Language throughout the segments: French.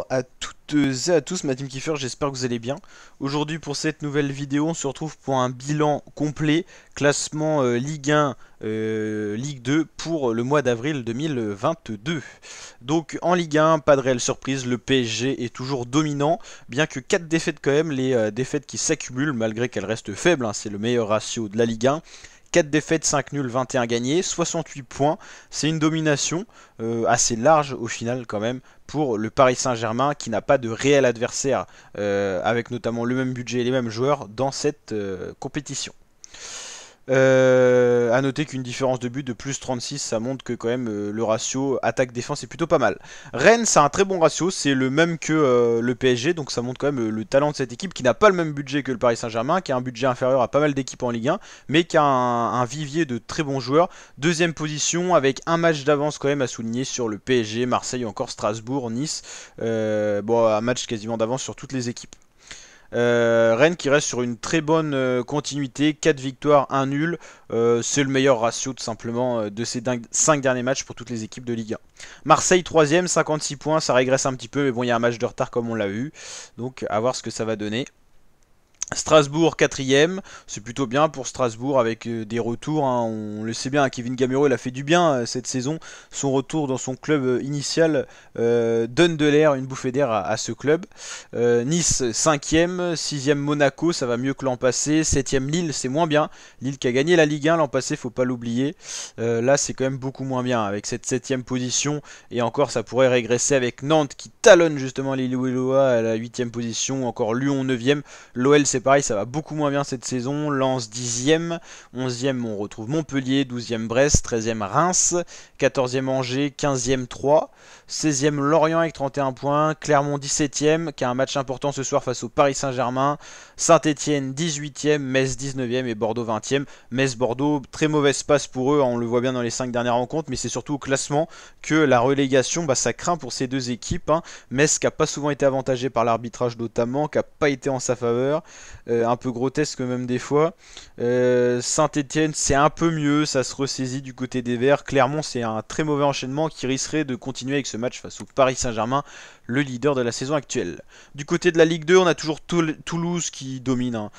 Bonjour à toutes et à tous, ma team Kiefer, j'espère que vous allez bien. Aujourd'hui pour cette nouvelle vidéo, on se retrouve pour un bilan complet, classement Ligue 1, Ligue 2 pour le mois d'avril 2022. Donc en Ligue 1, pas de réelle surprise, le PSG est toujours dominant, bien que 4 défaites quand même, les défaites qui s'accumulent malgré qu'elles restent faibles, hein, c'est le meilleur ratio de la Ligue 1. 4 défaites, 5 nuls, 21 gagnés, 68 points. C'est une domination assez large au final quand même pour le Paris Saint-Germain qui n'a pas de réel adversaire avec notamment le même budget et les mêmes joueurs dans cette compétition. À noter qu'une différence de but de plus 36, ça montre que quand même le ratio attaque-défense est plutôt pas mal. Rennes, c'est un très bon ratio, c'est le même que le PSG, donc ça montre quand même le talent de cette équipe qui n'a pas le même budget que le Paris Saint-Germain, qui a un budget inférieur à pas mal d'équipes en Ligue 1, mais qui a un vivier de très bons joueurs. Deuxième position, avec un match d'avance quand même à souligner sur le PSG, Marseille, encore Strasbourg, Nice. Bon, un match quasiment d'avance sur toutes les équipes. Rennes qui reste sur une très bonne continuité, 4 victoires, 1 nul, c'est le meilleur ratio tout simplement de ces 5 derniers matchs pour toutes les équipes de Ligue 1. Marseille 3ème, 56 points, ça régresse un petit peu, mais bon il y a un match de retard comme on l'a vu, donc à voir ce que ça va donner. Strasbourg 4ème, c'est plutôt bien pour Strasbourg avec des retours, hein. On le sait bien, Kevin Gamero il a fait du bien cette saison, son retour dans son club initial donne de l'air, une bouffée d'air à ce club. Nice 5ème, 6ème Monaco, ça va mieux que l'an passé, 7ème Lille, c'est moins bien, Lille qui a gagné la Ligue 1 l'an passé, faut pas l'oublier, là c'est quand même beaucoup moins bien avec cette 7ème position, et encore ça pourrait régresser avec Nantes qui talonne justement les Lillois à la 8ème position, encore Lyon 9ème, l'OL c'est pareil, ça va beaucoup moins bien cette saison. Lens 10ème, 11ème on retrouve Montpellier, 12ème Brest, 13ème Reims, 14ème Angers, 15ème Troyes, 16ème Lorient avec 31 points, Clermont 17ème qui a un match important ce soir face au Paris Saint-Germain, Saint-Etienne 18ème, Metz 19ème et Bordeaux 20ème. Metz-Bordeaux, très mauvaise passe pour eux, on le voit bien dans les 5 dernières rencontres, mais c'est surtout au classement que la relégation, ça craint pour ces deux équipes. Metz qui n'a pas souvent été avantagé par l'arbitrage notamment, qui n'a pas été en sa faveur. Un peu grotesque même des fois. Saint-Etienne c'est un peu mieux, ça se ressaisit du côté des Verts. Clermont c'est un très mauvais enchaînement qui risquerait de continuer avec ce match face au Paris Saint-Germain, le leader de la saison actuelle. Du côté de la Ligue 2 on a toujours Toulouse qui domine,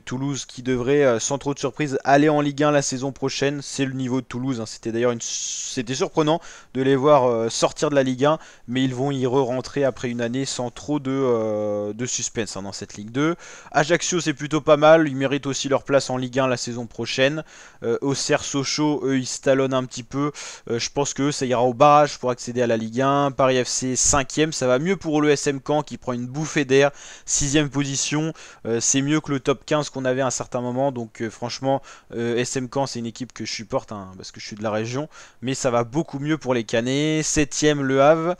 Toulouse qui devrait sans trop de surprise aller en Ligue 1 la saison prochaine, c'est le niveau de Toulouse, c'était d'ailleurs c'était surprenant de les voir sortir de la Ligue 1, mais ils vont y re-rentrer après une année sans trop de suspense dans cette Ligue 2. Ajaccio c'est plutôt pas mal, ils méritent aussi leur place en Ligue 1 la saison prochaine. Auxerre, Sochaux, eux ils se talonnent un petit peu, je pense que ça ira au barrage pour accéder à la Ligue 1. Paris FC 5ème, ça va mieux pour le SM Caen qui prend une bouffée d'air, 6ème position, c'est mieux que le top 15 qu'on avait à un certain moment, donc franchement SM Caen c'est une équipe que je supporte parce que je suis de la région, mais ça va beaucoup mieux pour les Canets. 7ème Le Havre.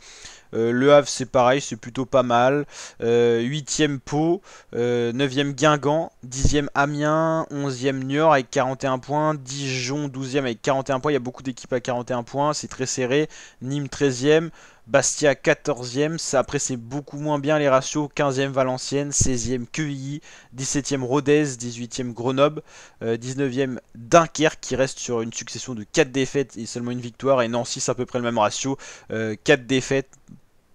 Le Havre c'est pareil, c'est plutôt pas mal. 8ème Pau, 9ème Guingamp, 10ème Amiens, 11ème Niort avec 41 points, Dijon 12ème avec 41 points, il y a beaucoup d'équipes à 41 points, c'est très serré. Nîmes 13ème, Bastia 14ème, après c'est beaucoup moins bien les ratios, 15ème Valenciennes, 16ème Quevilly, 17ème Rodez, 18ème Grenoble, 19ème Dunkerque qui reste sur une succession de 4 défaites et seulement une victoire, et Nancy c'est à peu près le même ratio, 4 défaites,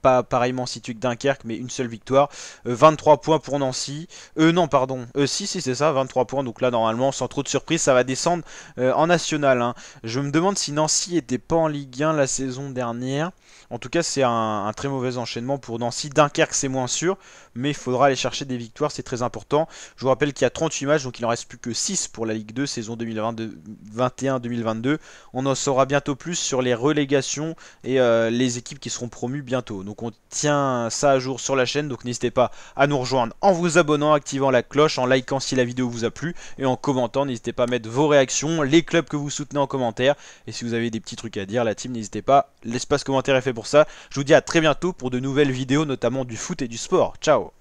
pas pareillement situé que Dunkerque, mais une seule victoire. 23 points pour Nancy. Non, pardon. Si, c'est ça, 23 points. Donc là, normalement, sans trop de surprise, ça va descendre en national. Je me demande si Nancy était pas en Ligue 1 la saison dernière. En tout cas, c'est un très mauvais enchaînement pour Nancy. Dunkerque, c'est moins sûr, mais il faudra aller chercher des victoires, c'est très important. Je vous rappelle qu'il y a 38 matchs, donc il en reste plus que 6 pour la Ligue 2, saison 2021-2022. On en saura bientôt plus sur les relégations et les équipes qui seront promues bientôt. Donc on tient ça à jour sur la chaîne, donc n'hésitez pas à nous rejoindre en vous abonnant, activant la cloche, en likant si la vidéo vous a plu, et en commentant, n'hésitez pas à mettre vos réactions, les clubs que vous soutenez en commentaire, et si vous avez des petits trucs à dire, la team, n'hésitez pas, l'espace commentaire est fait pour ça. Je vous dis à très bientôt pour de nouvelles vidéos, notamment du foot et du sport. Ciao!